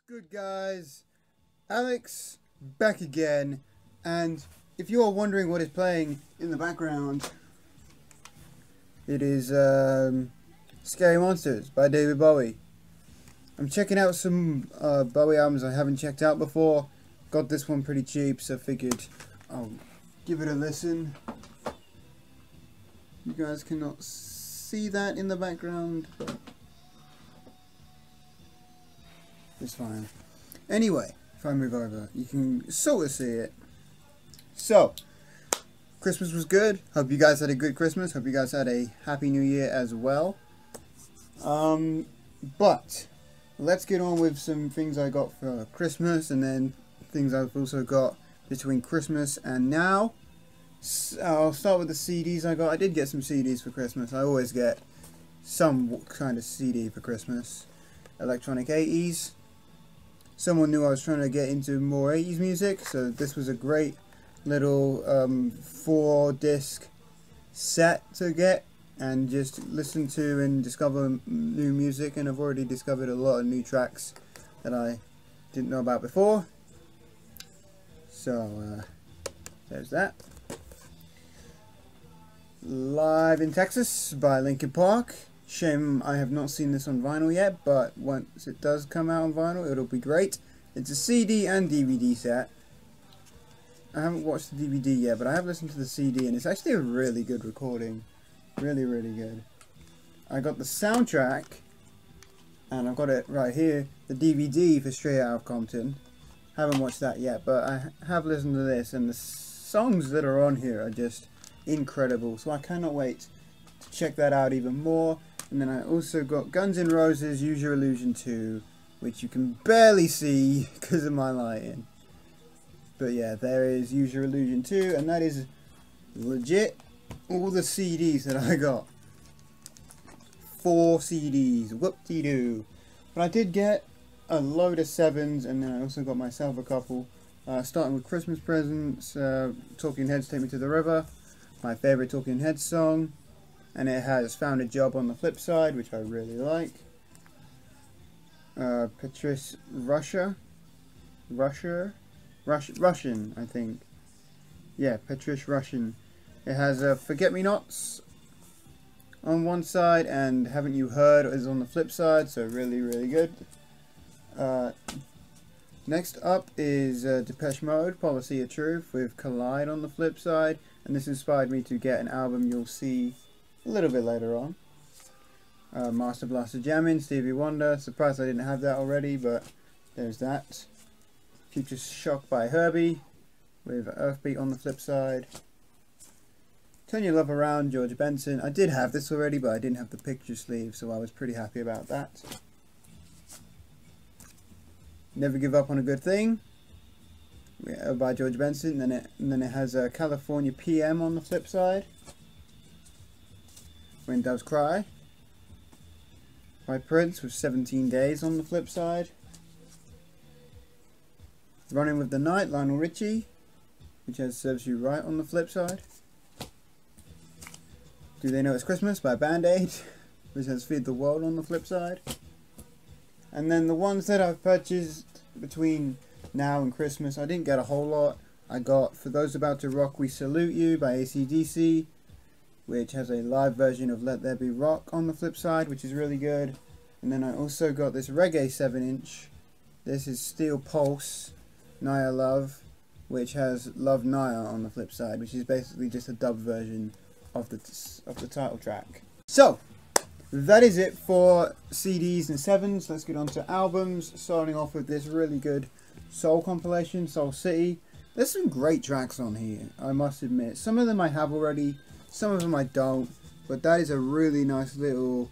What's good, guys? Alex back again, and if you are wondering what is playing in the background, it is Scary Monsters by David Bowie. I'm checking out some Bowie albums I haven't checked out before. Got this one pretty cheap, so figured I'll give it a listen. You guys cannot see that in the background, but it's fine. Anyway, if I move over, you can sort of see it. So, Christmas was good. Hope you guys had a good Christmas. Hope you guys had a happy new year as well. But let's get on with some things I got for Christmas, and then things I've also got between Christmas and now. I'll start with the CDs I got. I did get some CDs for Christmas. I always get some kind of CD for Christmas. Electronic 80s. Someone knew I was trying to get into more 80s music, so this was a great little 4-disc set to get and just listen to and discover new music. And I've already discovered a lot of new tracks that I didn't know about before. So there's that. Live in Texas by Linkin Park. Shame I have not seen this on vinyl yet, but once it does come out on vinyl, it'll be great. It's a CD and DVD set. I haven't watched the DVD yet, but I have listened to the CD, and it's actually a really good recording. Really, really good. I got the soundtrack, and I've got it right here, the DVD for Straight Outta Compton. Haven't watched that yet, but I have listened to this, and the songs that are on here are just incredible, so I cannot wait to check that out even more. And then I also got Guns N' Roses Use Your Illusion 2, which you can barely see because of my lighting. But yeah, there is Use Your Illusion 2, and that is legit all the CDs that I got. 4 CDs, whoop-de-doo. But I did get a load of 7s, and then I also got myself a couple. Starting with Christmas presents, Talking Heads Take Me to the River, my favourite Talking Heads song. And it has Found a Job on the Flip Side, which I really like. Patrice Rushen, I think. Yeah, Patrice Rushen. It has Forget Me Nots on one side, and Haven't You Heard is on the flip side, so really, really good. Next up is Depeche Mode, Policy of Truth, with Collide on the flip side, and this inspired me to get an album you'll see a little bit later on. Master Blaster Jammin', Stevie Wonder. Surprised I didn't have that already, but there's that. Future Shock by Herbie, with Earthbeat on the flip side. Turn Your Love Around, George Benson. I did have this already, but I didn't have the picture sleeve, so I was pretty happy about that. Never Give Up on a Good Thing, by George Benson. And then it has California PM on the flip side. When Doves Cry by Prince, with 17 Days on the flip side. Running with the Night, Lionel Richie, which has Serves You Right on the flip side. Do They Know It's Christmas by Band Aid, which has Feed the World on the flip side. And then the ones that I've purchased between now and Christmas, I didn't get a whole lot. I got For Those About to Rock We Salute You by AC/DC, which has a live version of Let There Be Rock on the flip side, which is really good. And then I also got this reggae 7-inch. This is Steel Pulse, Naya Love, which has Love Naya on the flip side, which is basically just a dub version of the title track. So, that is it for CDs and 7s. Let's get on to albums, starting off with this really good soul compilation, Soul City. There's some great tracks on here, I must admit. Some of them I have already, some of them I don't, but that is a really nice little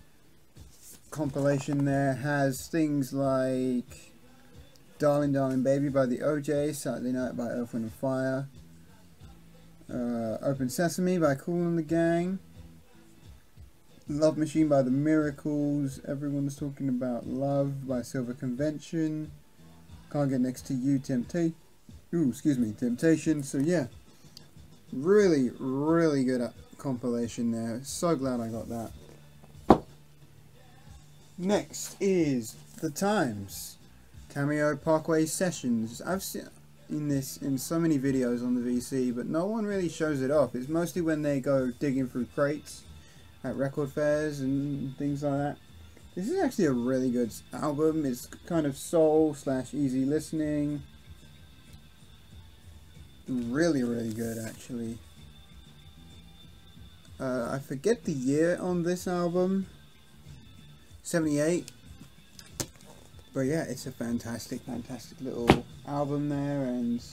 compilation there. Has things like Darling Darling Baby by the OJ, Saturday Night by Earth, Wind & Fire, Open Sesame by Kool and the Gang, Love Machine by The Miracles, Everyone's Talking About Love by Silver Convention, Can't Get Next to You, Temptation. So yeah, really, really good compilation there. So glad I got that. Next is The Times Cameo Parkway Sessions. I've seen this in so many videos on the VC, but no one really shows it off. It's mostly when they go digging through crates at record fairs and things like that. This is actually a really good album. It's kind of soul / easy listening. Really, really good actually. I forget the year on this album. 78. But yeah, it's a fantastic little album there, and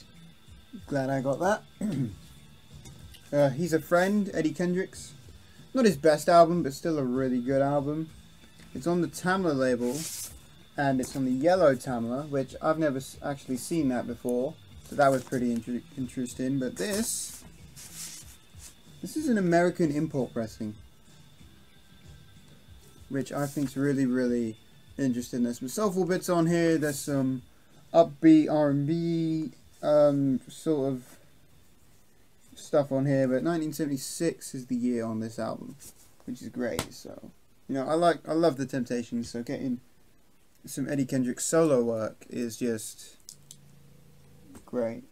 glad I got that. He's a Friend, Eddie Kendricks. Not his best album, but still a really good album. It's on the Tamla label, and it's on the Yellow Tamla, which I've never actually seen that before, so that was pretty interesting. But this is an American import pressing, which I think is really, really interesting. There's some soulful bits on here. There's some upbeat R&B sort of stuff on here. But 1976 is the year on this album, which is great. So, you know, I love the Temptations. So getting some Eddie Kendricks solo work is just great.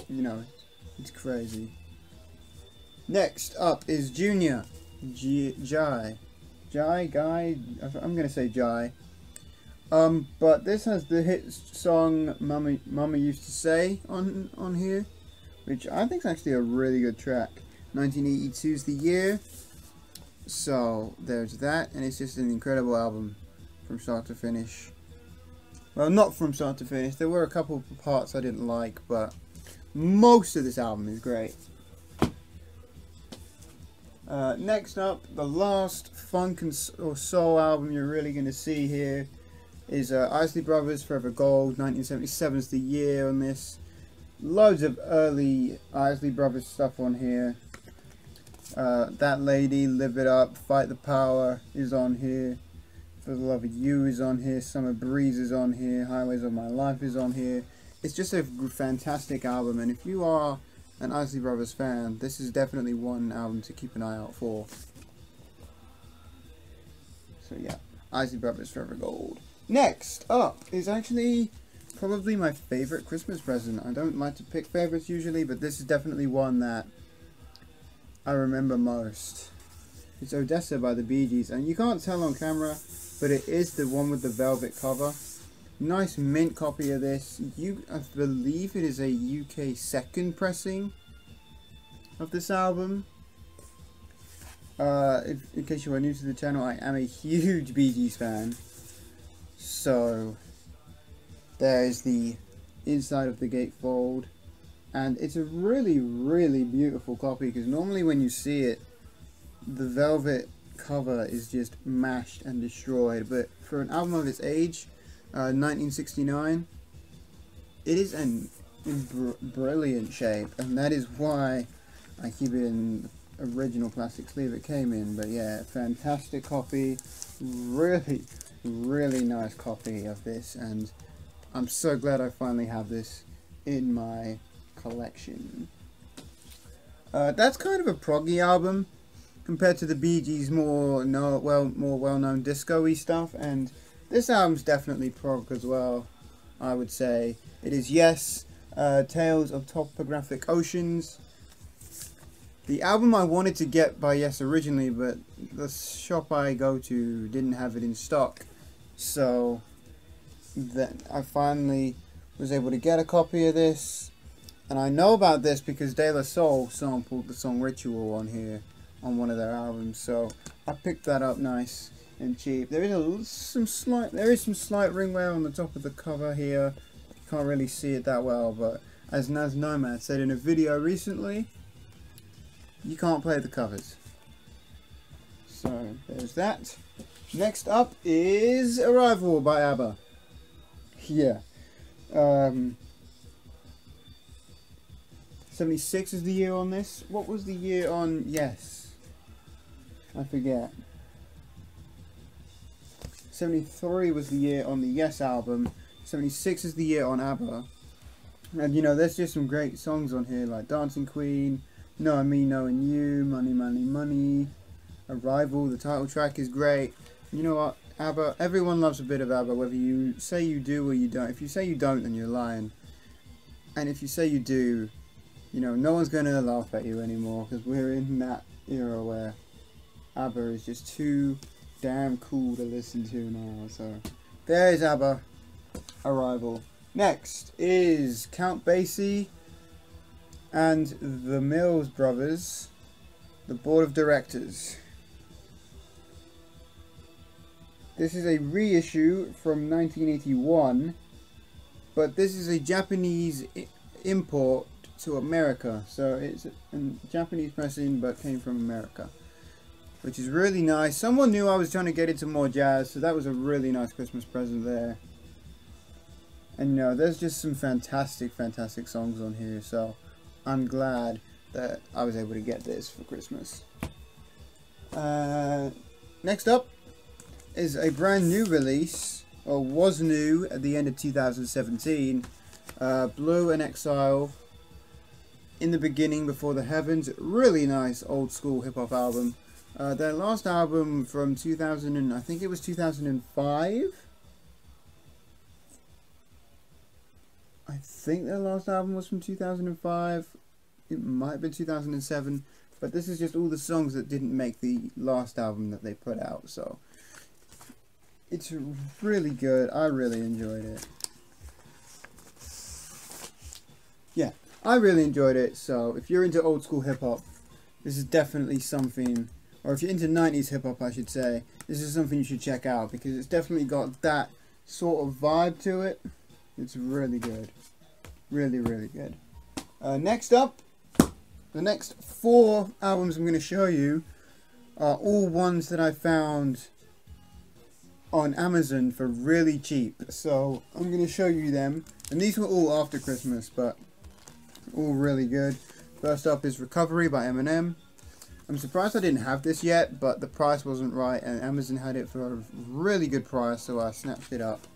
You know, it's crazy. Next up is Junior Jai. I'm gonna say Jai. But this has the hit song Mama Used to Say on here, which I think is actually a really good track. 1982 is the year, so there's that, and it's just an incredible album from start to finish. Well, not from start to finish. There were a couple of parts I didn't like, but most of this album is great. Next up, the last funk or soul album you're really going to see here is Isley Brothers, Forever Gold. 1977 is the year on this. Loads of early Isley Brothers stuff on here. That Lady, Live It Up, Fight the Power is on here. For the Love of You is on here. Summer Breeze is on here. Highways of My Life is on here. It's just a fantastic album, and if you are an Isley Brothers fan, this is definitely one album to keep an eye out for. So yeah, Isley Brothers, Forever Gold. Next up is actually probably my favorite Christmas present. I don't like to pick favorites usually, but this is definitely one that I remember most. It's Odessa by the Bee Gees, and you can't tell on camera, but it is the one with the velvet cover. Nice mint copy of this. I believe it is a UK second pressing of this album. In case you are new to the channel, I am a huge Bee Gees fan. So there's the inside of the gatefold, and it's a really, really beautiful copy, because normally when you see it, the velvet cover is just mashed and destroyed, but for an album of its age, 1969, it is in brilliant shape, and that is why I keep it in the original plastic sleeve it came in. But yeah, fantastic copy, really, really nice copy of this, and I'm so glad I finally have this in my collection. That's kind of a proggy album compared to the Bee Gees' more well-known disco-y stuff, and this album's definitely prog as well, I would say. It is Yes, Tales of Topographic Oceans. The album I wanted to get by Yes originally, but the shop I go to didn't have it in stock. So then I finally was able to get a copy of this. And I know about this because De La Soul sampled the song Ritual on here on one of their albums. So I picked that up nice and cheap. There is some slight ring wear on the top of the cover here. You can't really see it that well, but as Naz Nomad said in a video recently, you can't play the covers. So there's that. Next up is Arrival by ABBA. Yeah. 76 is the year on this. What was the year on Yes? I forget. 73 was the year on the Yes album. 76 is the year on ABBA. And you know, there's just some great songs on here like Dancing Queen, Knowing Me, Knowing You, Money, Money, Money, Arrival. The title track is great. You know what? ABBA, everyone loves a bit of ABBA, whether you say you do or you don't. If you say you don't, then you're lying. And if you say you do, you know, no one's going to laugh at you anymore, because we're in that era where ABBA is just too damn cool to listen to now. So there's ABBA, Arrival. Next is Count Basie and the Mills Brothers, the Board of Directors. This is a reissue from 1981, but this is a Japanese import to America. So it's a Japanese pressing, but came from America, which is really nice. Someone knew I was trying to get into more jazz, so that was a really nice Christmas present there. And you know, there's just some fantastic songs on here, so I'm glad that I was able to get this for Christmas. Next up is a brand new release, or was new at the end of 2017, Blue and Exile, In the Beginning Before the Heavens. Really nice old school hip hop album. Their last album from 2000 and I think it was 2005. I think their last album was from 2005. It might have been 2007. But this is just all the songs that didn't make the last album that they put out. So it's really good. I really enjoyed it. Yeah, I really enjoyed it. So if you're into old school hip hop, this is definitely something, or if you're into 90s hip hop, I should say, this is something you should check out, because it's definitely got that sort of vibe to it. It's really good. Really, really good. Next up, the next 4 albums I'm going to show you are all ones that I found on Amazon for really cheap. So I'm going to show you them. And these were all after Christmas, but all really good. First up is Recovery by Eminem. I'm surprised I didn't have this yet, but the price wasn't right and Amazon had it for a really good price, so I snapped it up.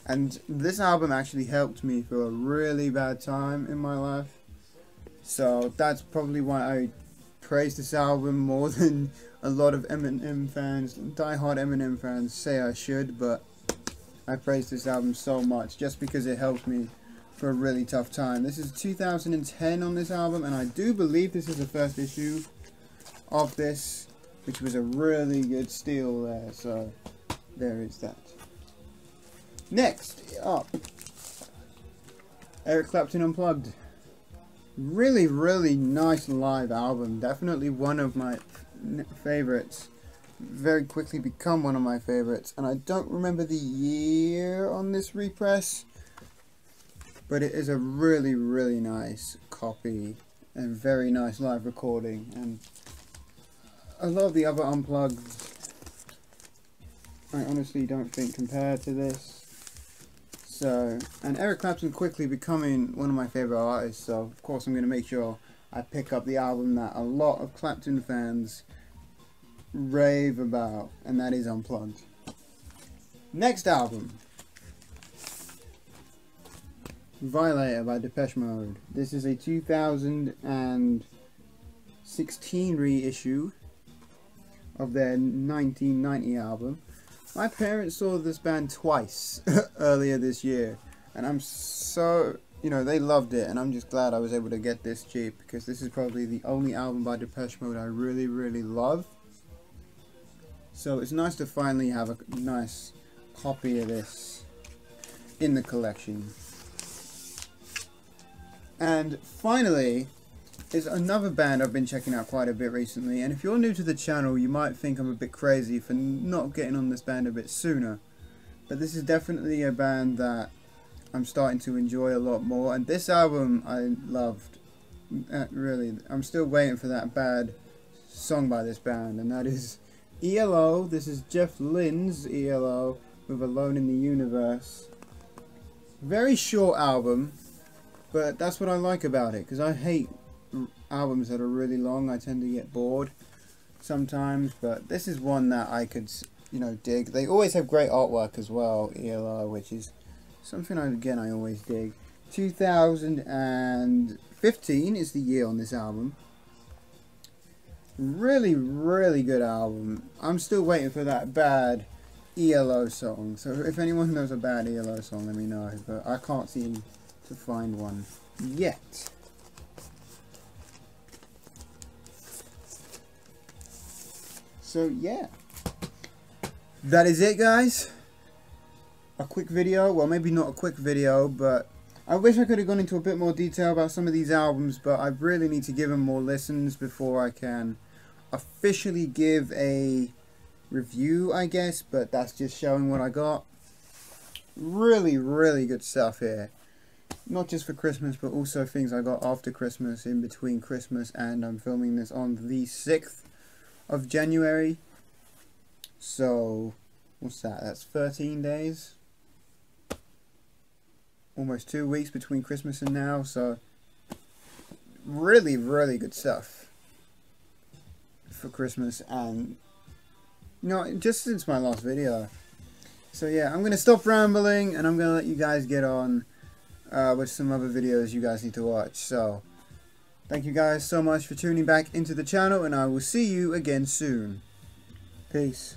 And this album actually helped me through a really bad time in my life. So that's probably why I praise this album more than a lot of Eminem fans, die-hard Eminem fans, say I should. But I praise this album so much just because it helped me for a really tough time. This is 2010 on this album, and I do believe this is the first issue of this, which was a really good steal there. So there is that. Next up, Eric Clapton Unplugged. Really, really nice live album. Definitely one of my favorites. Very quickly become one of my favorites. And I don't remember the year on this repress, but it is a really, really nice copy and very nice live recording. And a lot of the other Unplugged, I honestly don't think compare to this. So, and Eric Clapton quickly becoming one of my favorite artists, so of course I'm going to make sure I pick up the album that a lot of Clapton fans rave about, and that is Unplugged. Next album, Violator by Depeche Mode. This is a 2016 reissue of their 1990 album. My parents saw this band twice earlier this year, and I'm so, you know, they loved it, and I'm just glad I was able to get this cheap, because this is probably the only album by Depeche Mode I really, really love. So it's nice to finally have a nice copy of this in the collection. And finally is another band I've been checking out quite a bit recently, and if you're new to the channel you might think I'm a bit crazy for not getting on this band a bit sooner, but this is definitely a band that I'm starting to enjoy a lot more, and this album I loved. Really, I'm still waiting for that bad song by this band, and that is ELO. This is Jeff Lynne's ELO with Alone in the Universe. Very short album, but that's what I like about it, because I hate albums that are really long. I tend to get bored sometimes, but this is one that I could, you know, dig. They always have great artwork as well, ELO, which is something I always dig. 2015 is the year on this album. Really, really good album. I'm still waiting for that bad ELO song. So if anyone knows a bad ELO song, let me know. But I can't seem to find one yet. So yeah, that is it, guys. A quick video. Well, maybe not a quick video, but I wish I could have gone into a bit more detail about some of these albums, but I really need to give them more listens before I can officially give a review, I guess. But that's just showing what I got. Really, really good stuff here. Not just for Christmas, but also things I got after Christmas, in between Christmas, and I'm filming this on the 6th of January. So, what's that? That's 13 days. Almost 2 weeks between Christmas and now. So, really, really good stuff for Christmas, and just since my last video. So yeah, I'm going to stop rambling, and I'm going to let you guys get on with some other videos you guys need to watch. So, thank you guys so much for tuning back into the channel, and I will see you again soon. Peace.